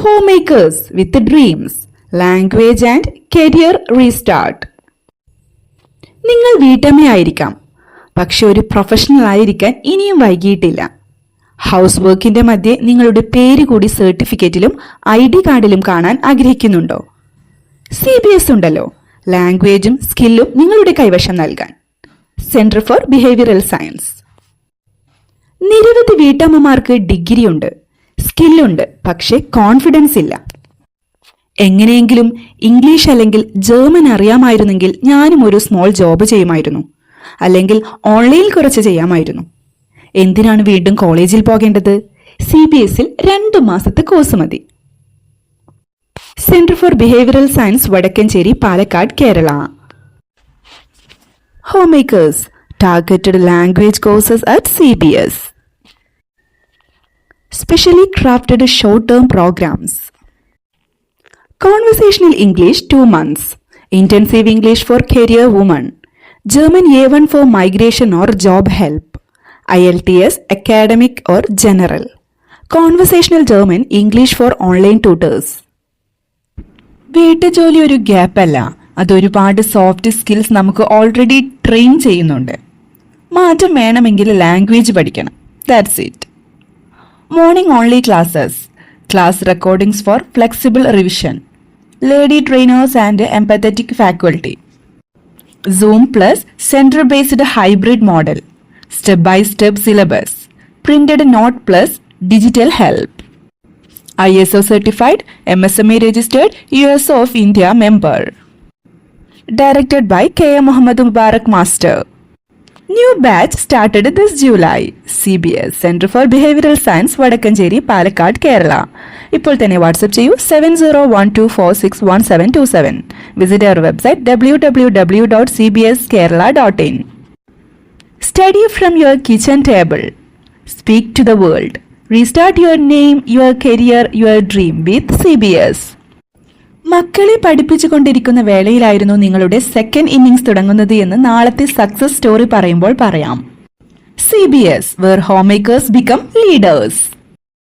Homemakers with dreams, language and career restart. നിങ്ങൾ വീട്ടമ്മയായിരിക്കാം, പക്ഷെ ഒരു പ്രൊഫഷണൽ ആയിരിക്കാൻ ഇനിയും വൈകിയിട്ടില്ല. ഹൗസ് വർക്കിന്റെ മധ്യേ നിങ്ങളുടെ പേര് കൂടി സർട്ടിഫിക്കറ്റിലും ID കാർഡിലും കാണാൻ ആഗ്രഹിക്കുന്നുണ്ടോ? CBS ഉണ്ടല്ലോ, ലാംഗ്വേജും സ്കില്ലും നിങ്ങളുടെ കൈവശം നൽകാൻ. Centre for behavioural science. നിരവധി വീട്ടമ്മമാർക്ക് ഡിഗ്രി ഉണ്ട്, സ്കില്ലുണ്ട്, പക്ഷെ കോൺഫിഡൻസ് ഇല്ല. എങ്ങനെയെങ്കിലും ഇംഗ്ലീഷ് അല്ലെങ്കിൽ ജർമ്മൻ അറിയാമായിരുന്നെങ്കിൽ ഞാനും ഒരു സ്മോൾ ജോബ് ചെയ്യുമായിരുന്നു, അല്ലെങ്കിൽ ഓൺലൈനിൽ കുറച്ച് ചെയ്യാമായിരുന്നു. എന്തിനാണ് വീണ്ടും കോളേജിൽ പോകേണ്ടത്? CBSൽ 2 മാസത്തെ കോഴ്സ് മതി. Centre for behavioural science, Vadakkanchery, Palakkad, Kerala. Homemakers, targeted language courses at CBS. Specially crafted short-term programs. Conversational English 2 months. Intensive English for career women. German A1 for migration or job help. IELTS academic or general. Conversational German English for online tutors. വീട്ടുജോലി ഒരു gap അല്ല, അതൊരുപാട് soft skills നമുക്ക് already train ചെയ്യുന്നുണ്ട്. മാറ്റം വേണമെങ്കിൽ language പഠിക്കണം. That's it. Morning only classes, class recordings for flexible revision, lady trainers and empathetic faculty, zoom plus centre based hybrid model, step by step syllabus, printed note plus digital help. ISO certified, MSME registered, US of India member. Directed by K. Muhammad Mubarak Master. New batch started this July. CBS Center for Behavioral Science, Vadakkancheri, Palakkad, Kerala. ഇപ്പോൾ തന്നെ WhatsApp ചെയ്യൂ 7012461727. Visit our website www.cbskerala.in. Study from your kitchen table. Speak to the world. Restart your name, your career, your dream with CBS. മക്കളെ പഠിപ്പിച്ചുകൊണ്ടിരിക്കുന്ന വേളയിലായിരുന്നു നിങ്ങളുടെ second innings തുടങ്ങുന്നത് എന്ന് നാളത്തെ success story പറയുമ്പോൾ പറയാം. CBS, where homemakers become leaders.